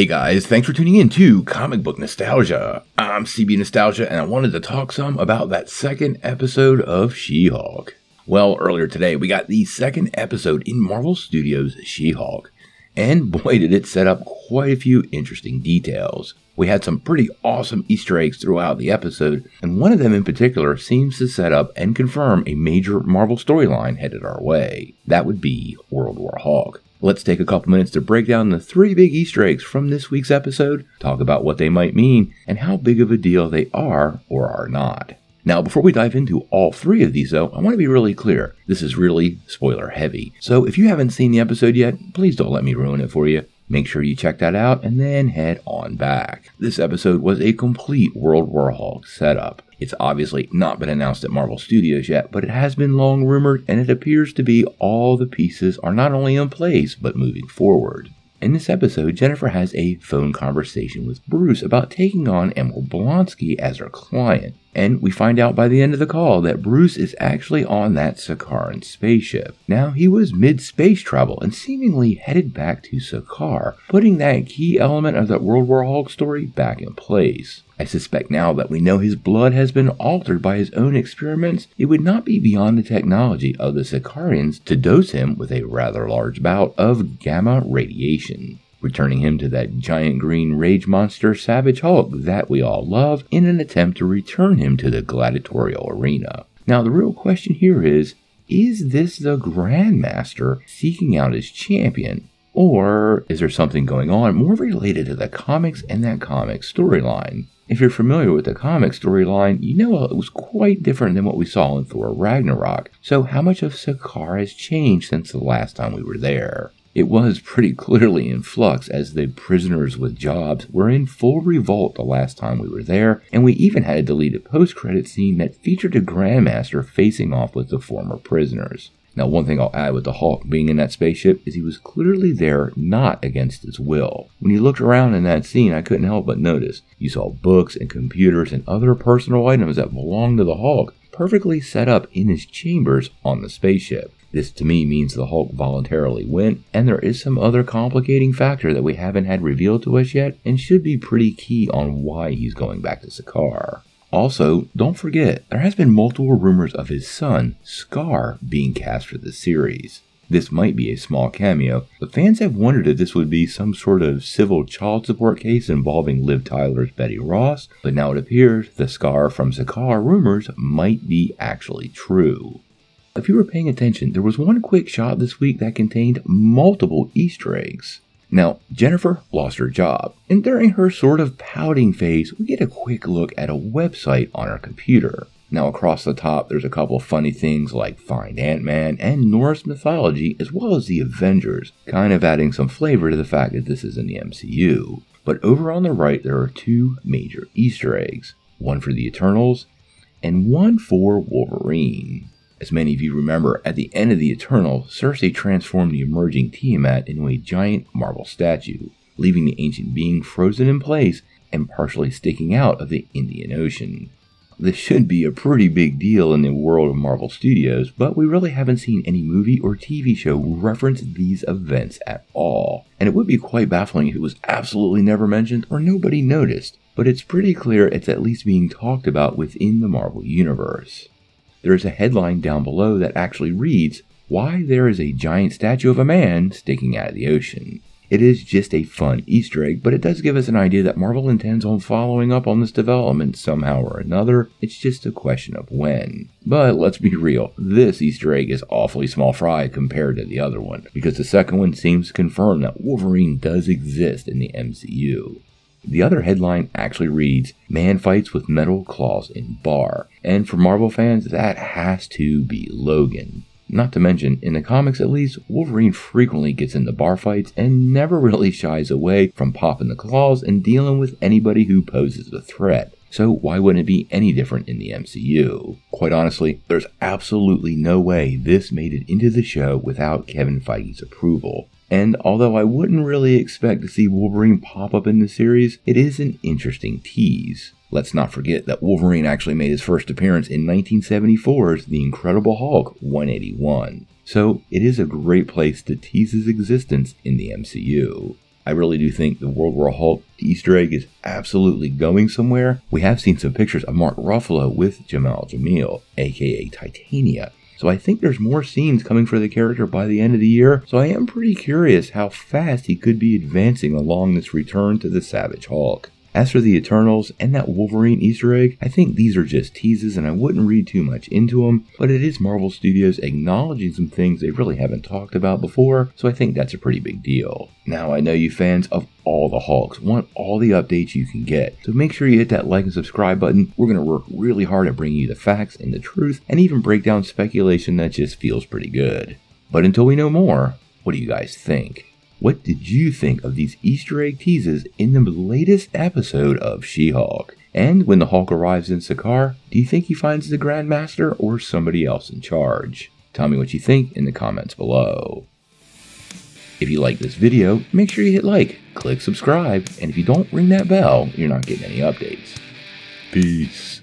Hey guys, thanks for tuning in to Comic Book Nostalgia. I'm CB Nostalgia and I wanted to talk some about that second episode of She-Hulk. Well, earlier today we got the second episode in Marvel Studios' She-Hulk. And boy did it set up quite a few interesting details. We had some pretty awesome Easter eggs throughout the episode, and one of them in particular seems to set up and confirm a major Marvel storyline headed our way. That would be World War Hulk. Let's take a couple minutes to break down the 3 big Easter eggs from this week's episode, talk about what they might mean, and how big of a deal they are or are not. Now, before we dive into all 3 of these though, I want to be really clear. This is really spoiler heavy. So if you haven't seen the episode yet, please don't let me ruin it for you. Make sure you check that out and then head on back. This episode was a complete World War Hulk setup. It's obviously not been announced at Marvel Studios yet, but it has been long rumored and it appears to be all the pieces are not only in place, but moving forward. In this episode, Jennifer has a phone conversation with Bruce about taking on Emil Blonsky as her client. And we find out by the end of the call that Bruce is actually on that Sakaran spaceship. Now, he was mid-space travel and seemingly headed back to Sakaar, putting that key element of that World War Hulk story back in place. I suspect now that we know his blood has been altered by his own experiments, it would not be beyond the technology of the Sakarians to dose him with a rather large bout of gamma radiation, returning him to that giant green rage monster Savage Hulk that we all love in an attempt to return him to the gladiatorial arena. Now the real question here is this the Grandmaster seeking out his champion? Or is there something going on more related to the comics and that comic storyline? If you're familiar with the comic storyline, you know it was quite different than what we saw in Thor Ragnarok. So how much of Sakaar has changed since the last time we were there? It was pretty clearly in flux as the prisoners with jobs were in full revolt the last time we were there, and we even had a deleted post-credit scene that featured a Grandmaster facing off with the former prisoners. Now, one thing I'll add with the Hulk being in that spaceship is he was clearly there not against his will. When you looked around in that scene, I couldn't help but notice. You saw books and computers and other personal items that belonged to the Hulk perfectly set up in his chambers on the spaceship. This to me means the Hulk voluntarily went, and there is some other complicating factor that we haven't had revealed to us yet and should be pretty key on why he's going back to Sakaar. Also, don't forget, there has been multiple rumors of his son, Scar, being cast for the series. This might be a small cameo, but fans have wondered if this would be some sort of civil child support case involving Liv Tyler's Betty Ross, but now it appears the Scar from Sakaar rumors might be actually true. If you were paying attention, there was one quick shot this week that contained multiple Easter eggs. Now, Jennifer lost her job, and during her sort of pouting phase, we get a quick look at a website on her computer. Now, across the top, there's a couple funny things like Find Ant-Man and Norse mythology, as well as the Avengers, kind of adding some flavor to the fact that this is in the MCU. But over on the right, there are 2 major Easter eggs, one for the Eternals, and one for Wolverine. As many of you remember, at the end of the Eternal, Cersei transformed the emerging Tiamat into a giant marble statue, leaving the ancient being frozen in place and partially sticking out of the Indian Ocean. This should be a pretty big deal in the world of Marvel Studios, but we really haven't seen any movie or TV show reference these events at all. And it would be quite baffling if it was absolutely never mentioned or nobody noticed, but it's pretty clear it's at least being talked about within the Marvel Universe. There is a headline down below that actually reads, "Why there is a giant statue of a man sticking out of the ocean." It is just a fun Easter egg, but it does give us an idea that Marvel intends on following up on this development somehow or another. It's just a question of when. But let's be real, this Easter egg is awfully small fry compared to the other one, because the second one seems to confirm that Wolverine does exist in the MCU. The other headline actually reads, "Man fights with metal claws in bar." And for Marvel fans, that has to be Logan. Not to mention, in the comics at least, Wolverine frequently gets into bar fights and never really shies away from popping the claws and dealing with anybody who poses a threat. So why wouldn't it be any different in the MCU? Quite honestly, there's absolutely no way this made it into the show without Kevin Feige's approval. And although I wouldn't really expect to see Wolverine pop up in the series, it is an interesting tease. Let's not forget that Wolverine actually made his first appearance in 1974's The Incredible Hulk 181. So it is a great place to tease his existence in the MCU. I really do think the World War Hulk Easter egg is absolutely going somewhere. We have seen some pictures of Mark Ruffalo with Jamal Jamil, aka Titania. So I think there's more scenes coming for the character by the end of the year, so I am pretty curious how fast he could be advancing along this return to the Savage Hulk. As for the Eternals and that Wolverine Easter egg, I think these are just teases and I wouldn't read too much into them, but it is Marvel Studios acknowledging some things they really haven't talked about before, so I think that's a pretty big deal. Now I know you fans of all the Hulks want all the updates you can get, so make sure you hit that like and subscribe button. We're going to work really hard at bringing you the facts and the truth, and even break down speculation that just feels pretty good. But until we know more, what do you guys think? What did you think of these Easter egg teases in the latest episode of She-Hulk? And when the Hulk arrives in Sakaar, do you think he finds the Grandmaster or somebody else in charge? Tell me what you think in the comments below. If you like this video, make sure you hit like, click subscribe, and if you don't ring that bell, you're not getting any updates. Peace.